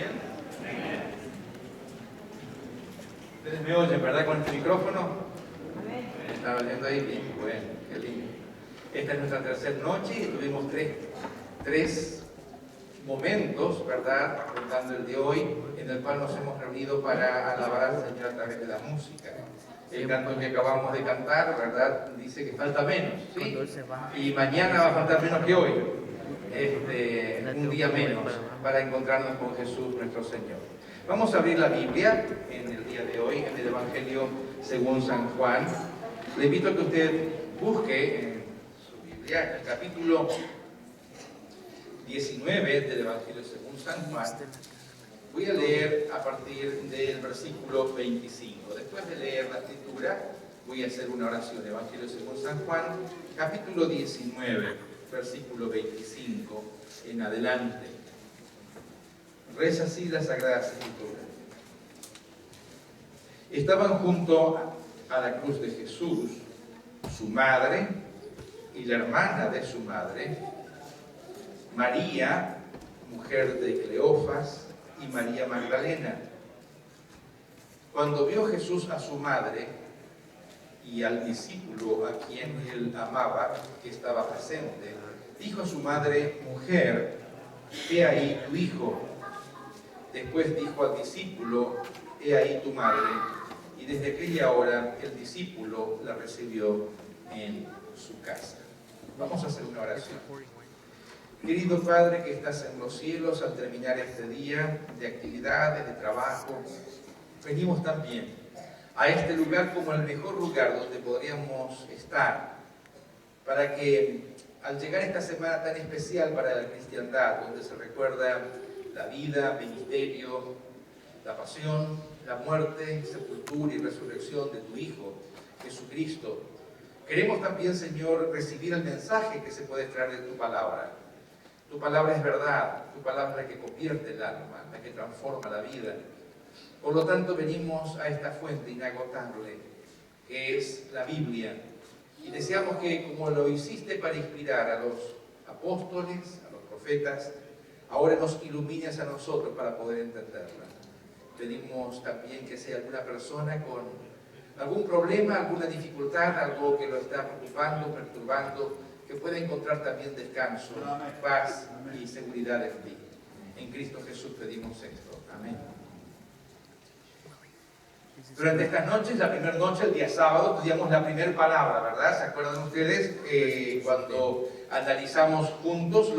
bien? Ustedes me oyen, ¿verdad? Con este micrófono. ¿Estaba oyendo ahí? Bien, bueno, qué lindo. Esta es nuestra tercera noche y tuvimos tres momentos, ¿verdad? Contando el de hoy, en el cual nos hemos reunido para alabar al Señor a través de la música. El canto que acabamos de cantar, ¿verdad? Dice que falta menos, ¿sí? Y mañana va a faltar menos que hoy. Un día menos para encontrarnos con Jesús nuestro Señor. Vamos a abrir la Biblia en el día de hoy, en el Evangelio según San Juan. Le invito a que usted busque en su Biblia, en el capítulo 19 del Evangelio según San Juan. Voy a leer a partir del versículo 25. Después de leer la escritura, voy a hacer una oración. Evangelio según San Juan, capítulo 19, versículo 25 en adelante. Reza así la Sagrada Escritura. Estaban junto a la cruz de Jesús, su madre y la hermana de su madre, María, mujer de Cleofas, y María Magdalena. Cuando vio Jesús a su madre y al discípulo a quien él amaba, que estaba presente, dijo a su madre: mujer, he ahí tu hijo. Después dijo al discípulo: he ahí tu madre. Y desde aquella hora el discípulo la recibió en su casa. Vamos a hacer una oración. Querido Padre que estás en los cielos, al terminar este día de actividades, de trabajo, venimos también a este lugar como el mejor lugar donde podríamos estar, para que al llegar esta semana tan especial para la cristiandad, donde se recuerda la vida, ministerio, la pasión, la muerte, sepultura y resurrección de tu Hijo, Jesucristo, queremos también, Señor, recibir el mensaje que se puede extraer de tu palabra. Tu palabra es verdad, tu palabra es la que convierte el alma, la que transforma la vida. Por lo tanto, venimos a esta fuente inagotable, que es la Biblia, y deseamos que, como lo hiciste para inspirar a los apóstoles, a los profetas, ahora nos ilumines a nosotros para poder entenderla. Pedimos también que sea alguna persona con algún problema, alguna dificultad, algo que lo está preocupando, perturbando, que pueda encontrar también descanso, paz y seguridad en ti. En Cristo Jesús pedimos esto. Amén. Durante estas noches, la primera noche, el día sábado, estudiamos la primera palabra, ¿verdad? ¿Se acuerdan ustedes cuando analizamos juntos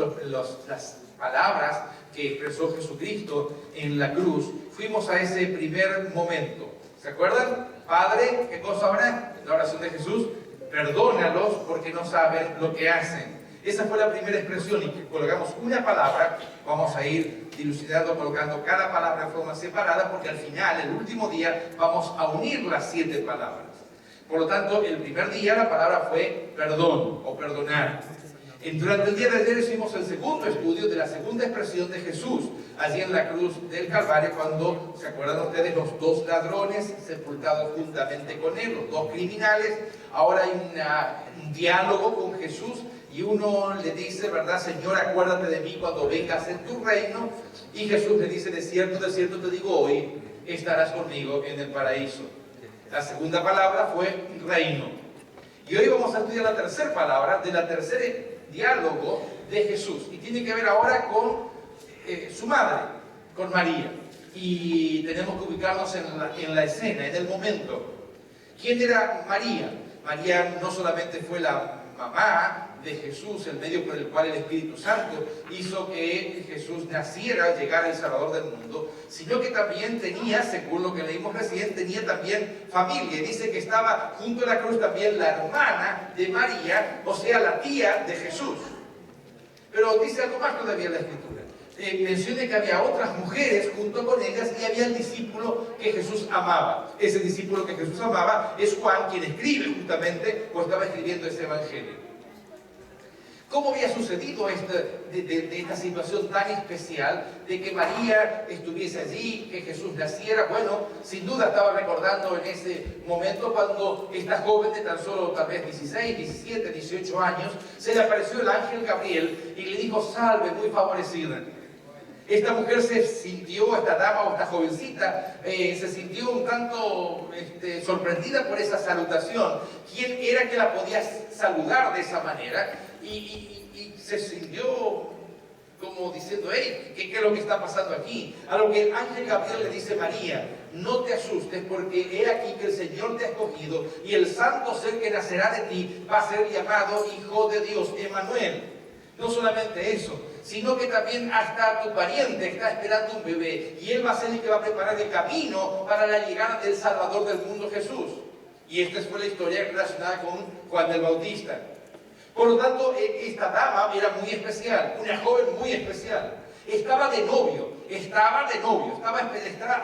las palabras que expresó Jesucristo en la cruz? Fuimos a ese primer momento. ¿Se acuerdan? Padre, ¿qué cosa ahora? La oración de Jesús: perdónalos porque no saben lo que hacen. Esa fue la primera expresión, y colocamos una palabra. Vamos a ir dilucidando, colocando cada palabra de forma separada, porque al final, el último día, vamos a unir las 7 palabras. Por lo tanto, el primer día la palabra fue perdón o perdonar. Durante el día de ayer hicimos el segundo estudio de la segunda expresión de Jesús, allí en la cruz del Calvario, cuando, ¿se acuerdan ustedes? Los 2 ladrones sepultados juntamente con él, los 2 criminales. Ahora hay un diálogo con Jesús, y uno le dice, ¿verdad? Señor, acuérdate de mí cuando vengas en tu reino. Y Jesús le dice: de cierto te digo, hoy estarás conmigo en el paraíso. La segunda palabra fue reino. Y hoy vamos a estudiar la tercera palabra del tercer diálogo de Jesús, y tiene que ver ahora con su madre, con María. Y tenemos que ubicarnos en la escena, en el momento. ¿Quién era María? María no solamente fue la mamá de Jesús, el medio por el cual el Espíritu Santo hizo que Jesús naciera, llegara el Salvador del mundo, sino que también tenía, según lo que leímos recién, tenía también familia. Dice que estaba junto a la cruz también la hermana de María, o sea, la tía de Jesús. Pero dice algo más todavía en la Escritura. Menciona que había otras mujeres junto con ellas, y había el discípulo que Jesús amaba. Ese discípulo que Jesús amaba es Juan, quien escribe justamente, o estaba escribiendo ese evangelio. ¿Cómo había sucedido esta situación tan especial de que María estuviese allí, que Jesús naciera? Bueno, sin duda estaba recordando en ese momento cuando esta joven de tan solo tal vez 16, 17, 18 años, se le apareció el ángel Gabriel y le dijo: salve, muy favorecida. Esta mujer se sintió, esta dama o esta jovencita, se sintió un tanto sorprendida por esa salutación. ¿Quién era que la podía saludar de esa manera? Y se sintió como diciendo, hey, ¿qué es lo que está pasando aquí? A lo que el ángel Gabriel le dice, María, no te asustes, porque he aquí que el Señor te ha escogido y el santo ser que nacerá de ti va a ser llamado Hijo de Dios, Emmanuel. No solamente eso, sino que también hasta tu pariente está esperando un bebé y él va a ser el que va a preparar el camino para la llegada del Salvador del mundo, Jesús. Y esta fue la historia relacionada con Juan el Bautista. Por lo tanto, esta dama era muy especial, una joven muy especial. Estaba de novio, estaba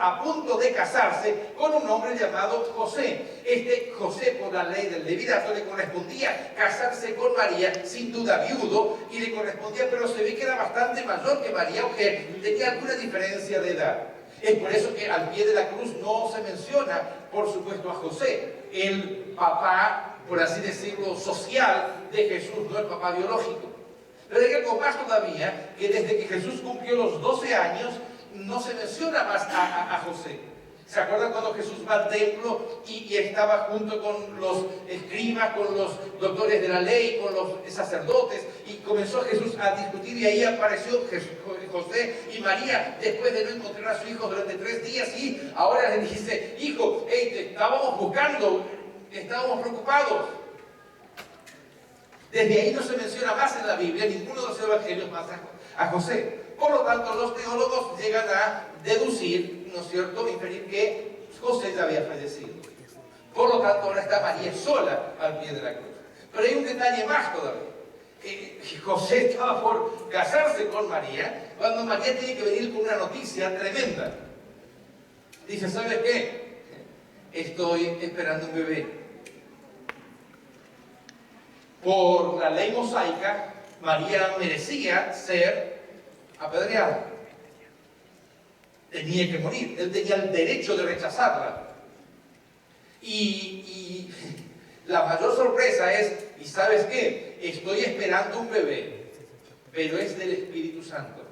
a punto de casarse con un hombre llamado José. José, por la ley del levirato, le correspondía casarse con María, sin duda viudo, y le correspondía, pero se ve que era bastante mayor que María, o que tenía alguna diferencia de edad. Es por eso que al pie de la cruz no se menciona, por supuesto, a José, el papá, por así decirlo, social de Jesús, no el papá biológico. Pero hay algo más todavía, que desde que Jesús cumplió los 12 años, no se menciona más a José. ¿Se acuerdan cuando Jesús va al templo y estaba junto con los escribas, con los doctores de la ley, con los sacerdotes, y comenzó Jesús a discutir, y ahí apareció José y María, después de no encontrar a su hijo durante 3 días, y ahora le dice, hijo, hey, te estábamos buscando, estábamos preocupados. Desde ahí no se menciona más en la Biblia, ninguno de los evangelios más a José. Por lo tanto, los teólogos llegan a deducir, ¿no es cierto?, inferir que José ya había fallecido. Por lo tanto, ahora está María sola al pie de la cruz. Pero hay un detalle más todavía. José estaba por casarse con María, cuando María tiene que venir con una noticia tremenda. Dice, ¿sabes qué? Estoy esperando un bebé. Por la ley mosaica, María merecía ser apedreada. Tenía que morir. Él tenía el derecho de rechazarla. Y la mayor sorpresa es, ¿y sabes qué? Estoy esperando un bebé, pero es del Espíritu Santo.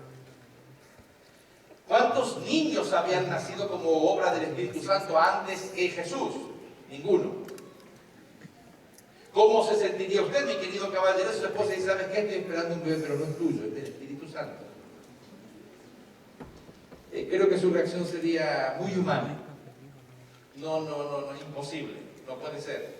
¿Cuántos niños habían nacido como obra del Espíritu Santo antes que Jesús? Ninguno. ¿Cómo se sentiría usted, mi querido caballero, si su esposa dice, ¿sabes qué? Estoy esperando un bebé, pero no es tuyo, es del Espíritu Santo? Creo que su reacción sería muy humana. No, imposible, no puede ser.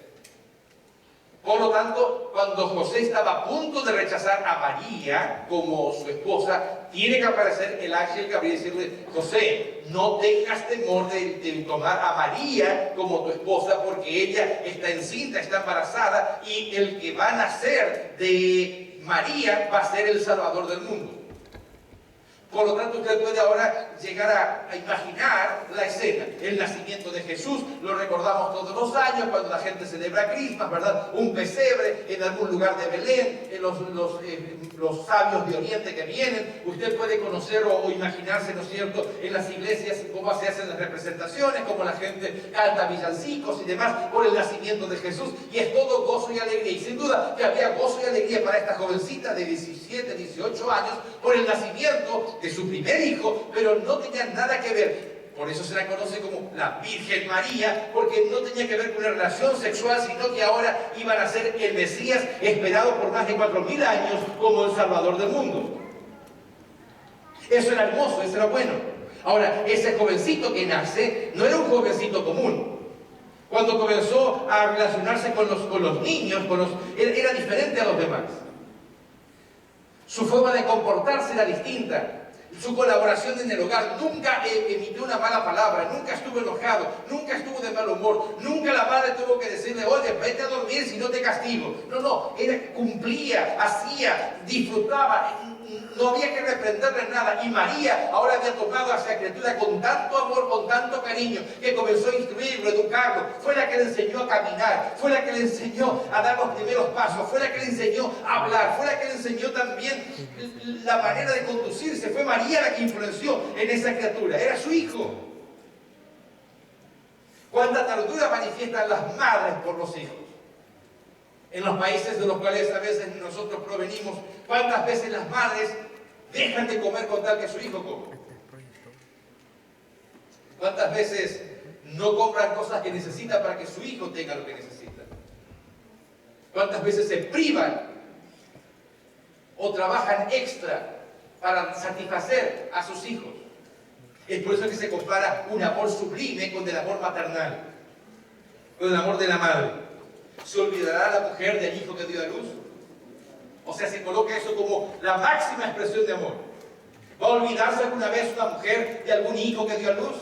Por lo tanto, cuando José estaba a punto de rechazar a María como su esposa, tiene que aparecer el ángel Gabriel y decirle, José, no tengas temor de tomar a María como tu esposa, porque ella está encinta, está embarazada, y el que va a nacer de María va a ser el Salvador del mundo. Por lo tanto, usted puede ahora llegar a imaginar la escena. El nacimiento de Jesús, lo recordamos todos los años, cuando la gente celebra Christmas, ¿verdad? Un pesebre en algún lugar de Belén, los sabios de Oriente que vienen. Usted puede conocer o imaginarse, ¿no es cierto?, en las iglesias cómo se hacen las representaciones, cómo la gente canta villancicos y demás por el nacimiento de Jesús. Y es todo gozo y alegría. Y sin duda que había gozo y alegría para esta jovencita de 17, 18 años por el nacimiento de su primer hijo, pero no tenía nada que ver. Por eso se la conoce como la Virgen María, porque no tenía que ver con una relación sexual, sino que ahora iban a ser el Mesías esperado por más de 4000 años como el Salvador del mundo. Eso era hermoso, eso era bueno. Ahora, ese jovencito que nace no era un jovencito común. Cuando comenzó a relacionarse con los niños, era diferente a los demás. Su forma de comportarse era distinta. Su colaboración en el hogar, nunca emitió una mala palabra, nunca estuvo enojado, nunca estuvo de mal humor, nunca la madre tuvo que decirle, oye, vete a dormir si no te castigo. No, cumplía, hacía, disfrutaba, no había que reprenderle nada. Y María ahora había tomado a esa criatura con tanto amor, con tanto cariño, que comenzó a instruirlo, a educarlo. Fue la que le enseñó a caminar, fue la que le enseñó a dar los primeros pasos, fue la que le enseñó a hablar, fue la que le enseñó también la manera de conducirse. Fue María la que influenció en esa criatura, era su hijo. Cuánta ternura manifiestan las madres por los hijos. En los países de los cuales a veces nosotros provenimos, cuántas veces las madres dejan de comer con tal que su hijo coma. ¿Cuántas veces no compran cosas que necesitan para que su hijo tenga lo que necesita? ¿Cuántas veces se privan o trabajan extra para satisfacer a sus hijos? Es por eso que se compara un amor sublime con el amor maternal, con el amor de la madre. ¿Se olvidará la mujer del hijo que dio a luz? O sea, se coloca eso como la máxima expresión de amor. ¿Va a olvidarse alguna vez una mujer de algún hijo que dio a luz?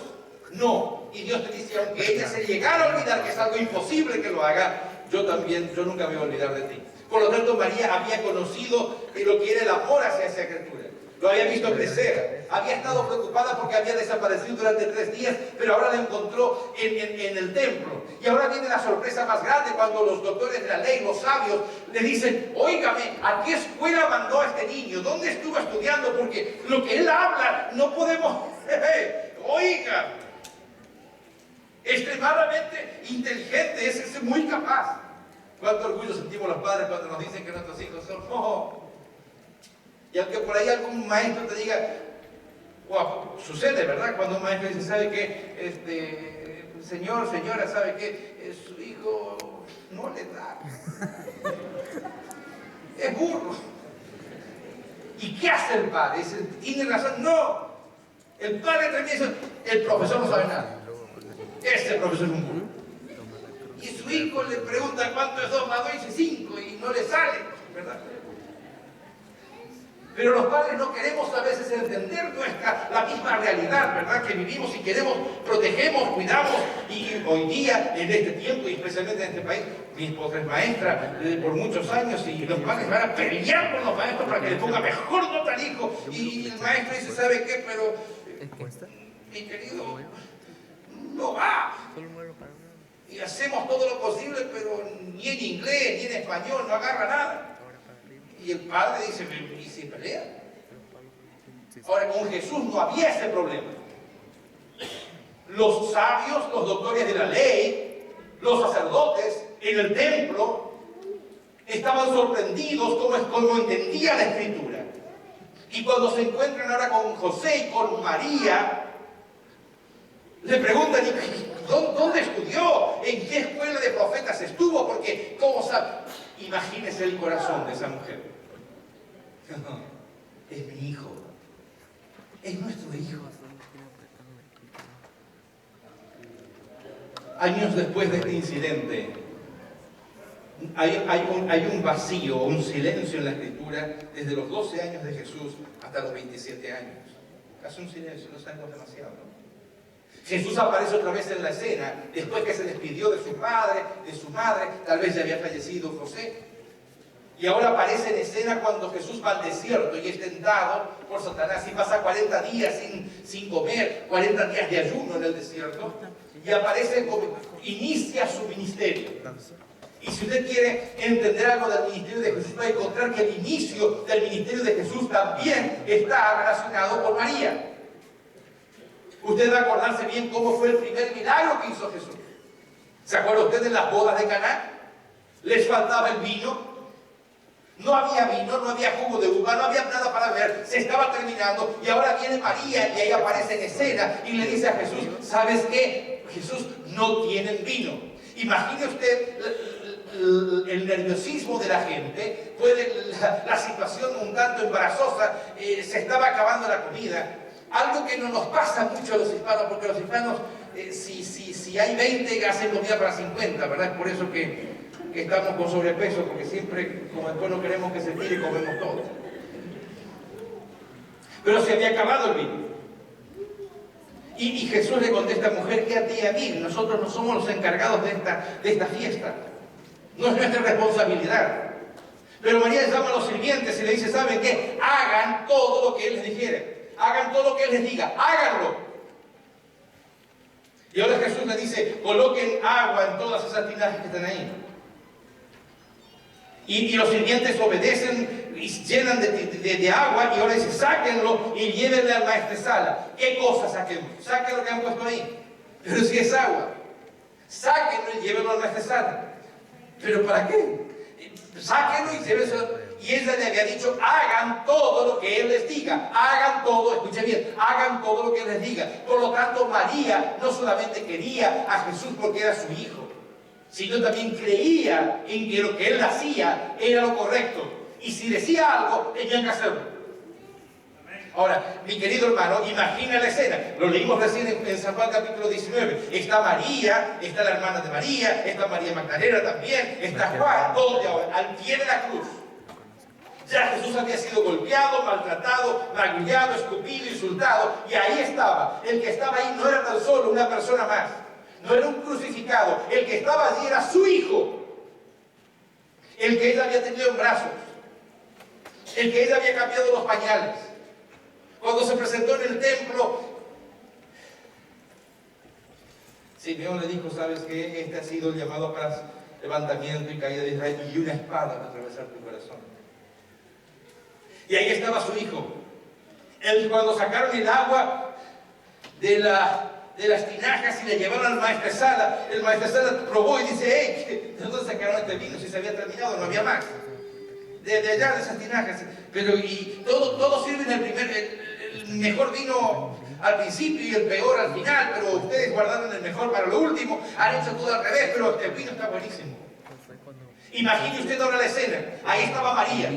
No. Y Dios te dice, aunque ella se llegara a olvidar, que es algo imposible que lo haga, yo nunca me voy a olvidar de ti. Por lo tanto, María había conocido lo que era el amor hacia esa criatura. Lo había visto crecer. Había estado preocupada porque había desaparecido durante 3 días, pero ahora la encontró en el templo. Y ahora viene la sorpresa más grande cuando los doctores de la ley, los sabios, le dicen, óigame, ¿a qué escuela mandó a este niño? ¿Dónde estuvo estudiando? Porque lo que él habla no podemos... Oiga, extremadamente inteligente, es muy capaz. ¿Cuánto orgullo sentimos los padres cuando nos dicen que nuestros hijos son... Oh. Y aunque por ahí algún maestro te diga, wow, sucede, ¿verdad? Cuando un maestro dice, ¿sabe qué? Señor, señora, ¿sabe qué? Su hijo no le da. Es burro. ¿Y qué hace el padre? Dice, ¿tiene razón? No. El padre también dice, el profesor no sabe nada. Este profesor es un burro. Y su hijo le pregunta cuánto es 2 más 2 y dice 5 y no le sale, ¿verdad? Pero los padres no queremos a veces entender la misma realidad, ¿verdad? Que vivimos y queremos, protegemos, cuidamos. Y hoy día, en este tiempo, y especialmente en este país, mi esposa es maestra por muchos años y los padres van a pelear con los maestros para que le ponga mejor nota al hijo. Y el maestro dice, ¿sabe qué? Pero, mi querido, no va. Y hacemos todo lo posible, pero ni en inglés, ni en español, no agarra nada. Y el padre dice, ¿y si pelea? Ahora, con Jesús no había ese problema. Los sabios, los doctores de la ley, los sacerdotes en el templo estaban sorprendidos como entendía la Escritura. Y cuando se encuentran ahora con José y con María, le preguntan, ¿dónde estudió? ¿En qué escuela de profetas estuvo? Porque, ¿cómo sabe? Imagínese el corazón de esa mujer. Es mi hijo. Es nuestro hijo. Años después de este incidente, hay un vacío, un silencio en la Escritura desde los 12 años de Jesús hasta los 27 años. Hace un silencio, no sabemos demasiado, ¿no? Jesús aparece otra vez en la escena, después que se despidió de su padre, de su madre, tal vez ya había fallecido José. Y ahora aparece en escena cuando Jesús va al desierto y es tentado por Satanás y pasa 40 días sin comer, 40 días de ayuno en el desierto. Y aparece, inicia su ministerio. Y si usted quiere entender algo del ministerio de Jesús, va a encontrar que el inicio del ministerio de Jesús también está relacionado con María. Usted va a acordarse bien cómo fue el primer milagro que hizo Jesús. ¿Se acuerda usted de las bodas de Caná? Les faltaba el vino. No había vino, no había jugo de uva, no había nada para ver, se estaba terminando y ahora viene María y ahí aparece en escena y le dice a Jesús, ¿sabes qué? Jesús, no tienen vino. Imagine usted el nerviosismo de la gente, la situación un tanto embarazosa, se estaba acabando la comida. Algo que no nos pasa mucho a los hispanos, porque los hispanos, si hay 20, hacen comida para 50, ¿verdad? Es por eso que estamos con sobrepeso, porque siempre, como después no queremos que se tire, comemos todo. Pero se había acabado el vino. Y Jesús le contesta, mujer, ¿qué a ti y a mí? Nosotros no somos los encargados de esta fiesta. No es nuestra responsabilidad. Pero María llama a los sirvientes y le dice, ¿saben qué? Hagan todo lo que Él les dijere. Hagan todo lo que Él les diga. Háganlo. Y ahora Jesús le dice, coloquen agua en todas esas tinajas que están ahí. Y los sirvientes obedecen y llenan de agua y ahora dice, sáquenlo y llévenle al maestresala. ¿Qué cosa saquen? Saquen lo que han puesto ahí. Pero si es agua, sáquenlo y llévenlo al maestresala. ¿Pero para qué? Sáquenlo y llévenlo. y ella le había dicho, hagan todo lo que Él les diga, hagan todo, escuche bien, hagan todo lo que Él les diga. Por lo tanto, María no solamente quería a Jesús porque era su hijo, sino también creía en que lo que Él hacía era lo correcto. Y si decía algo, tenían que hacerlo. Ahora, mi querido hermano, imagina la escena. Lo leímos recién en San Juan capítulo 19. Está María, está la hermana de María, está María Magdalena también, está Juan, ¿dónde ahora? Al pie de la cruz. Ya Jesús había sido golpeado, maltratado, magullado, escupido, insultado, y ahí estaba. El que estaba ahí no era tan solo una persona más, no era un crucificado. El que estaba allí era su hijo, el que ella había tenido en brazos, el que ella había cambiado los pañales. Cuando se presentó en el templo, Simeón le dijo, ¿sabes qué? Este ha sido el llamado para levantamiento y caída de Israel, y una espada va a atravesar tu corazón. Y ahí estaba su hijo. Él, cuando sacaron el agua de las tinajas y le llevaron al maestresala, el maestresala probó y dice, hey, ¿de dónde sacaron este vino? Si se había terminado, no había más. De allá, de esas tinajas. Pero y todo sirve en el mejor vino al principio y el peor al final, pero ustedes guardaron el mejor para lo último, han hecho todo al revés, pero este vino está buenísimo. Imagine usted ahora la escena. Ahí estaba María.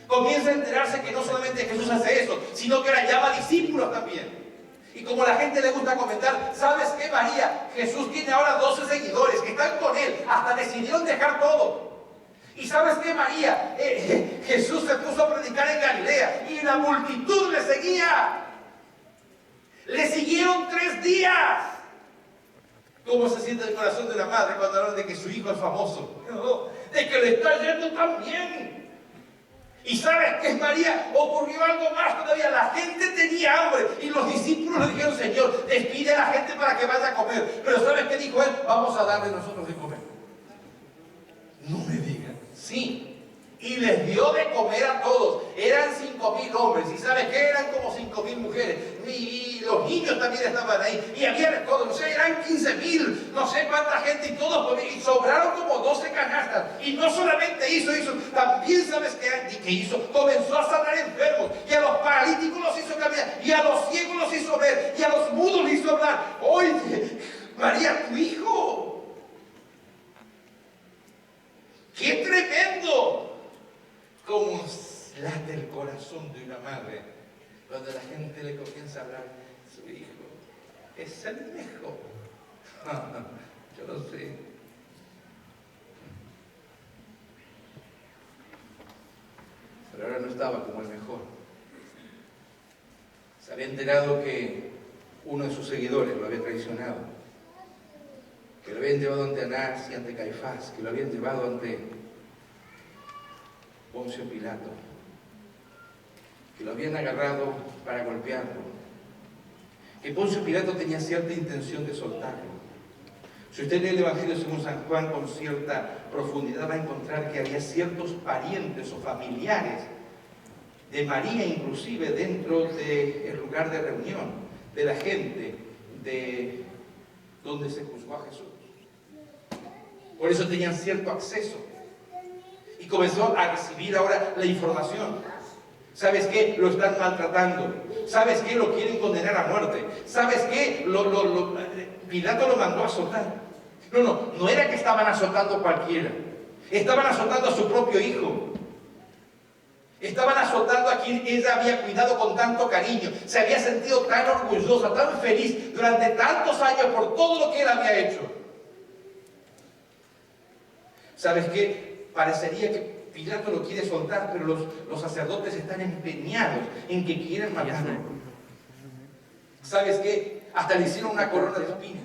Comienza a enterarse que no solamente Jesús hace eso, sino que ahora llama discípulos también. Y como a la gente le gusta comentar, ¿sabes qué, María? Jesús tiene ahora 12 seguidores que están con él, hasta decidieron dejar todo. ¿Y sabes qué, María? Jesús se puso a predicar en Galilea y la multitud le seguía. Le siguieron 3 días. ¿Cómo se siente el corazón de una madre cuando hablan de que su hijo es famoso? ¿No? De que le está yendo tan bien. ¿Y sabes qué, María? Ocurrió algo más todavía. La gente tenía hambre y los discípulos le dijeron, Señor, despide a la gente para que vaya a comer. Pero ¿sabes qué dijo él? Vamos a darle nosotros de comer. No me digan. Sí. Y les dio de comer a todos. Eran 5.000 hombres. ¿Y sabes qué? Eran como 5.000 mujeres. Y los niños también estaban ahí. Y había de todo. No sé, eran 15.000. No sé cuánta gente. Y todos comían. Y sobraron como 12 canastas. Y no solamente hizo. También, ¿sabes qué hizo? Comenzó a sanar enfermos. Y a los paralíticos los hizo caminar. Y a los ciegos los hizo ver. Y a los mudos los hizo hablar. Oye, María, tu hijo. ¡Qué tremendo! Cómo late el corazón de una madre cuando la gente le comienza a hablar, su hijo es el mejor. Yo lo sé. Pero ahora no estaba como el mejor. Se había enterado que uno de sus seguidores lo había traicionado, que lo habían llevado ante Anás y ante Caifás, que lo habían llevado ante Poncio Pilato, que lo habían agarrado para golpearlo, que Poncio Pilato tenía cierta intención de soltarlo. Si usted lee el Evangelio según San Juan con cierta profundidad, va a encontrar que había ciertos parientes o familiares de María, inclusive dentro del lugar de reunión de la gente de donde se juzgó a Jesús. Por eso tenían cierto acceso. Y comenzó a recibir ahora la información. ¿Sabes qué? Lo están maltratando. ¿Sabes qué? Lo quieren condenar a muerte. ¿Sabes qué? Pilato lo mandó a azotar. No era que estaban azotando a cualquiera. Estaban azotando a su propio hijo. Estaban azotando a quien ella había cuidado con tanto cariño. Se había sentido tan orgullosa, tan feliz durante tantos años por todo lo que él había hecho. ¿Sabes qué? Parecería que Pilato lo quiere soltar, pero los sacerdotes están empeñados en que quieren matarlo. ¿Sabes qué? Hasta le hicieron una corona de espinas.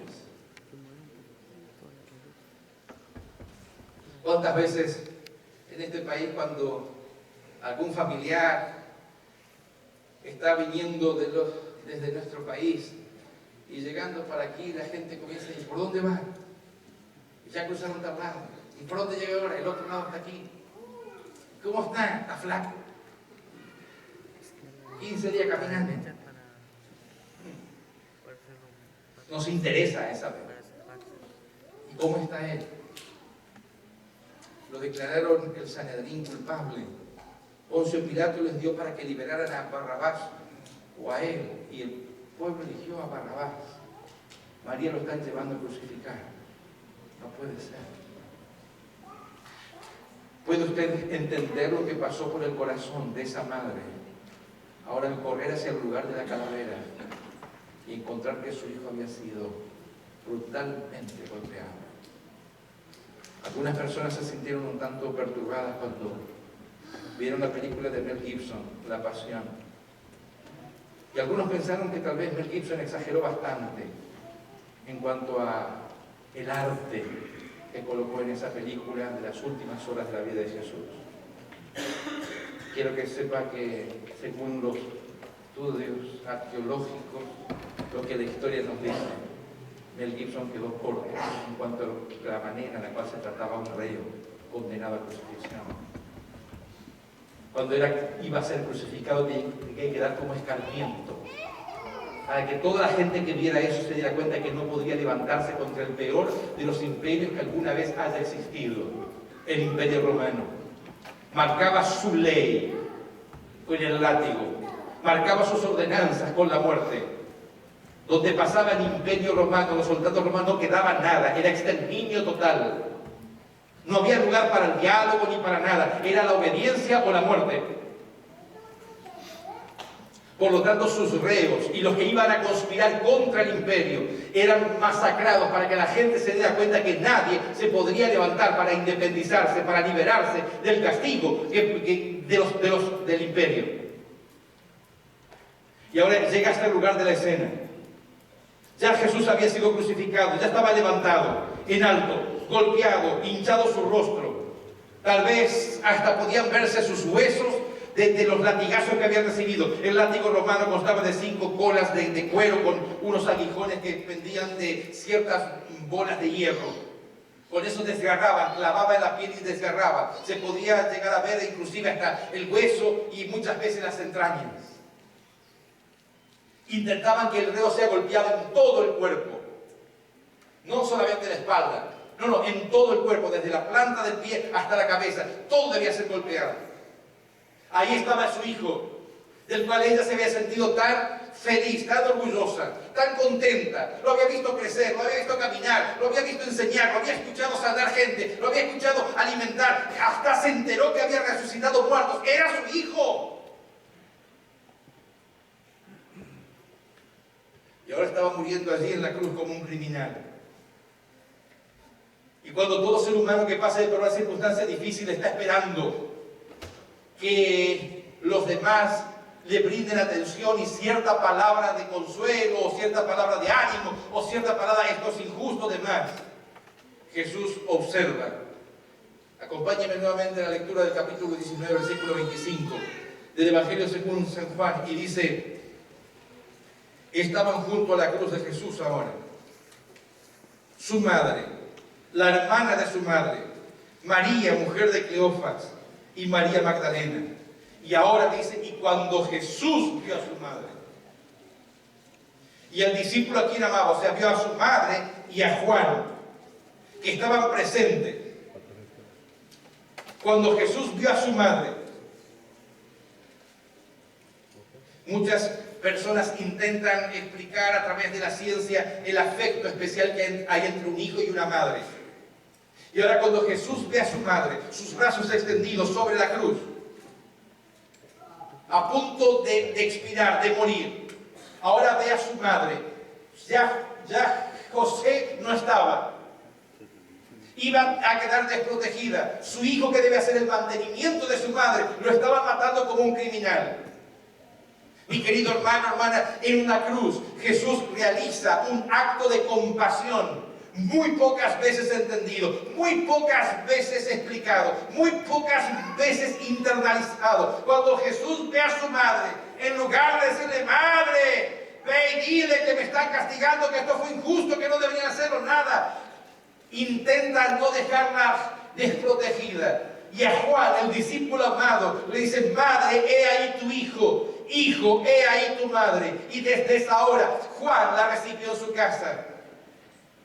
¿Cuántas veces en este país cuando algún familiar está viniendo desde nuestro país y llegando para aquí, la gente comienza a decir, ¿por dónde va? Y ya cruzaron tal lado. ¿Y por dónde llega ahora? El otro lado está aquí. ¿Cómo está? Está flaco. 15 días caminando. Nos interesa esa vez. ¿Y cómo está él? Lo declararon el Sanedrín culpable Poncio Pilato les dio para que liberaran a Barrabás o a él, y el pueblo eligió a Barrabás. María lo están llevando a crucificar. No puede ser. ¿Puede usted entender lo que pasó por el corazón de esa madre? Ahora al correr hacia el lugar de la calavera y encontrar que su hijo había sido brutalmente golpeado. Algunas personas se sintieron un tanto perturbadas cuando vieron la película de Mel Gibson, La Pasión. Y algunos pensaron que tal vez Mel Gibson exageró bastante en cuanto a el arte que colocó en esa película de las últimas horas de la vida de Jesús. Quiero que sepa que, según los estudios arqueológicos, lo que la historia nos dice, Mel Gibson quedó corto en cuanto a la manera en la cual se trataba a un reo condenado a crucifixión. Cuando iba a ser crucificado tenía que quedar como escarmiento, para que toda la gente que viera eso se diera cuenta que no podría levantarse contra el peor de los imperios que alguna vez haya existido, el Imperio Romano. Marcaba su ley con el látigo, marcaba sus ordenanzas con la muerte. Donde pasaba el Imperio Romano, los soldados romanos, no quedaba nada, era exterminio total. No había lugar para el diálogo ni para nada, era la obediencia o la muerte. Por lo tanto, sus reos y los que iban a conspirar contra el imperio eran masacrados para que la gente se diera cuenta que nadie se podría levantar para independizarse, para liberarse del castigo del imperio. Y ahora llega hasta el lugar de la escena. Ya Jesús había sido crucificado, ya estaba levantado, en alto, golpeado, hinchado su rostro. Tal vez hasta podían verse sus huesos de los latigazos que habían recibido. El látigo romano constaba de 5 colas de cuero con unos aguijones que pendían de ciertas bolas de hierro. Con eso desgarraban, clavaba en la piel y desgarraba. Se podía llegar a ver inclusive hasta el hueso y muchas veces las entrañas. Intentaban que el reo sea golpeado en todo el cuerpo, no solamente en la espalda, no, en todo el cuerpo, desde la planta del pie hasta la cabeza, todo debía ser golpeado. Ahí estaba su hijo, del cual ella se había sentido tan feliz, tan orgullosa, tan contenta. Lo había visto crecer, lo había visto caminar, lo había visto enseñar, lo había escuchado sanar gente, lo había escuchado alimentar, hasta se enteró que había resucitado muertos. Era su hijo. Y ahora estaba muriendo allí en la cruz como un criminal. Y cuando todo ser humano que pasa por una circunstancia difícil está esperando que los demás le brinden atención y cierta palabra de consuelo, o cierta palabra de ánimo, o cierta palabra, esto es injusto, demás, Jesús observa. Acompáñenme nuevamente a la lectura del capítulo 19, versículo 25 del Evangelio según San Juan, y dice: estaban junto a la cruz de Jesús ahora su madre, la hermana de su madre, María, mujer de Cleofas, y María Magdalena. Y ahora dice, y cuando Jesús vio a su madre, y el discípulo a quien amaba, o sea, vio a su madre y a Juan, que estaban presentes. Cuando Jesús vio a su madre, muchas personas intentan explicar a través de la ciencia el afecto especial que hay entre un hijo y una madre. Y ahora cuando Jesús ve a su madre, sus brazos extendidos sobre la cruz, a punto de expirar, de morir, ahora ve a su madre. Ya José no estaba. Iba a quedar desprotegida. Su hijo, que debe hacer el mantenimiento de su madre, lo estaba matando como un criminal. Mi querido hermano, hermana, en una cruz Jesús realiza un acto de compasión muy pocas veces entendido, muy pocas veces explicado, muy pocas veces internalizado. Cuando Jesús ve a su madre, en lugar de decirle: madre, ve y dile que me están castigando, que esto fue injusto, que no deberían hacerlo, nada, intenta no dejarla desprotegida. Y a Juan, el discípulo amado, le dice: madre, he ahí tu hijo. Hijo, he ahí tu madre. Y desde esa hora Juan la recibió en su casa.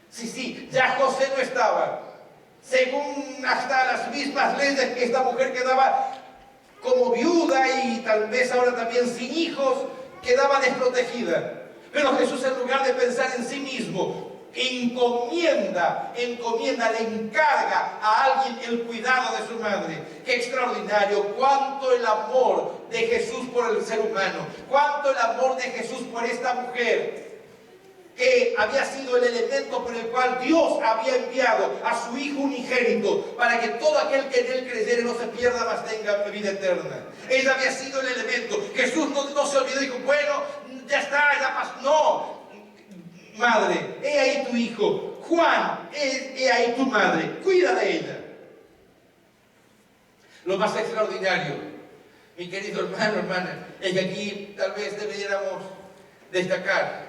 Sí, ya José no estaba. Según hasta las mismas leyes, que esta mujer quedaba como viuda y tal vez ahora también sin hijos, quedaba desprotegida. Pero Jesús, en lugar de pensar en sí mismo, encomienda, le encarga a alguien el cuidado de su madre. ¡Qué extraordinario! Cuánto el amor de Jesús por el ser humano, cuánto el amor de Jesús por esta mujer, que había sido el elemento por el cual Dios había enviado a su Hijo unigénito para que todo aquel que en Él creyere no se pierda, mas tenga vida eterna. Ella había sido el elemento. Jesús no se olvidó y dijo, bueno, ya está, ya pasó. No, madre, he ahí tu hijo. Juan, he ahí tu madre. Cuida de ella. Lo más extraordinario, mi querido hermano, hermana, es que aquí tal vez deberíamos destacar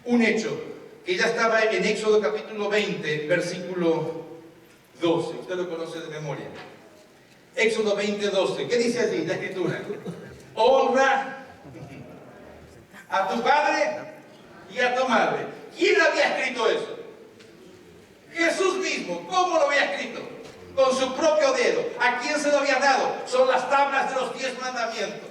un hecho que ya estaba en Éxodo capítulo 20, versículo 12. Usted lo conoce de memoria. Éxodo 20, 12. ¿Qué dice allí la escritura? Honra a tu padre y a tu madre. ¿Quién había escrito eso? Jesús mismo. ¿Cómo lo había escrito? Con su propio dedo. ¿A quién se lo había dado? Son las tablas de los 10 mandamientos.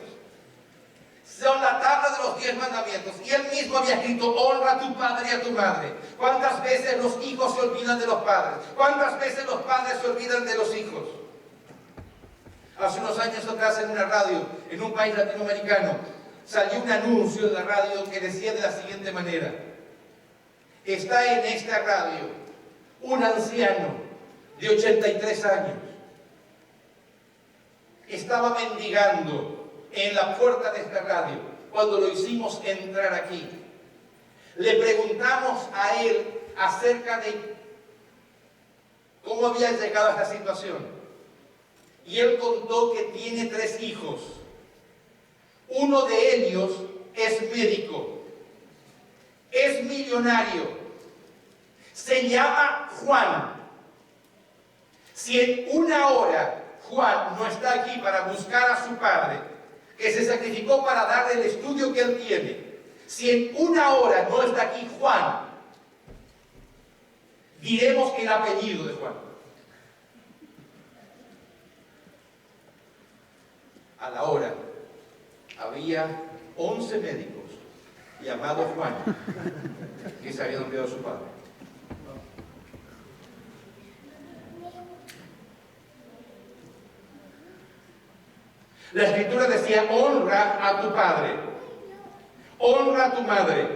Son la tabla de los 10 mandamientos. Y él mismo había escrito, honra a tu padre y a tu madre. ¿Cuántas veces los hijos se olvidan de los padres? ¿Cuántas veces los padres se olvidan de los hijos? Hace unos años atrás en una radio, en un país latinoamericano, salió un anuncio en la radio que decía de la siguiente manera: está en esta radio un anciano de 83 años. Estaba mendigando en la puerta de esta radio cuando lo hicimos entrar aquí. Le preguntamos a él acerca de cómo había llegado a esta situación. Y él contó que tiene 3 hijos. Uno de ellos es médico, es millonario, se llama Juan. Si en una hora Juan no está aquí para buscar a su padre, que se sacrificó para darle el estudio que él tiene, si en una hora no está aquí Juan, diremos el apellido de Juan. A la hora había 11 médicos llamados Juan que se habían olvidado de su padre. La escritura decía, honra a tu padre, honra a tu madre.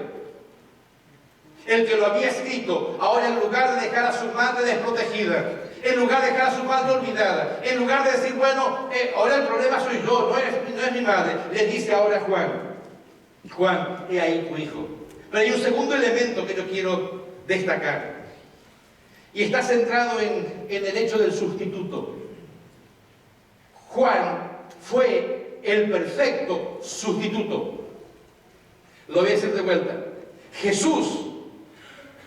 El que lo había escrito, ahora en lugar de dejar a su madre desprotegida, en lugar de dejar a su madre olvidada, en lugar de decir, bueno, ahora el problema soy yo, no es mi madre, le dice ahora a Juan, he ahí tu hijo. Pero hay un segundo elemento que yo quiero destacar, y está centrado en el hecho del sustituto. Juan fue el perfecto sustituto. Lo voy a decir de vuelta. Jesús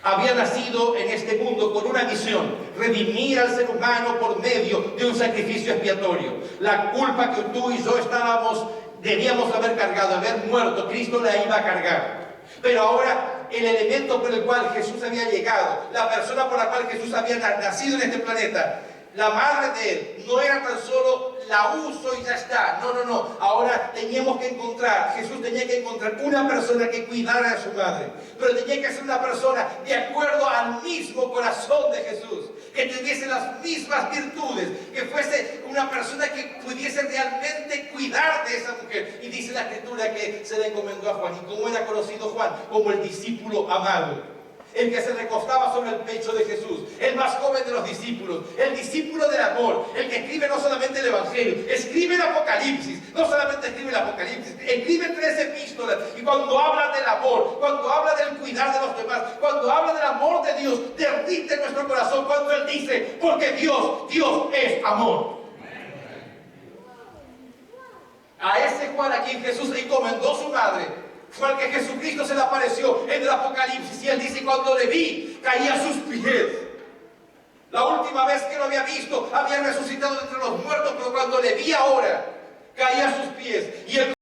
había nacido en este mundo con una misión: redimir al ser humano por medio de un sacrificio expiatorio. La culpa que tú y yo debíamos haber cargado, haber muerto, Cristo la iba a cargar. Pero ahora el elemento por el cual Jesús había llegado, la persona por la cual Jesús había nacido en este planeta, la madre de él, no era tan solo la uso y ya está. No. Ahora Jesús tenía que encontrar una persona que cuidara de su madre. Pero tenía que ser una persona de acuerdo al mismo corazón de Jesús, que tuviese las mismas virtudes, que fuese una persona que pudiese realmente cuidar de esa mujer. Y dice la escritura que se le encomendó a Juan. ¿Y cómo era conocido Juan? Como el discípulo amado. El que se recostaba sobre el pecho de Jesús, el más joven de los discípulos, el discípulo del amor, el que escribe no solamente el Evangelio, escribe el Apocalipsis, no solamente escribe el Apocalipsis, escribe 3 epístolas, y cuando habla del amor, cuando habla del cuidar de los demás, cuando habla del amor de Dios, derrite nuestro corazón cuando él dice, porque Dios es amor. A ese Juan a quien Jesús le encomendó su madre, fue al que Jesucristo se le apareció en el Apocalipsis, y él dice, cuando le vi, caí a sus pies. La última vez que lo había visto, había resucitado entre los muertos, pero cuando le vi ahora, caí a sus pies. Y él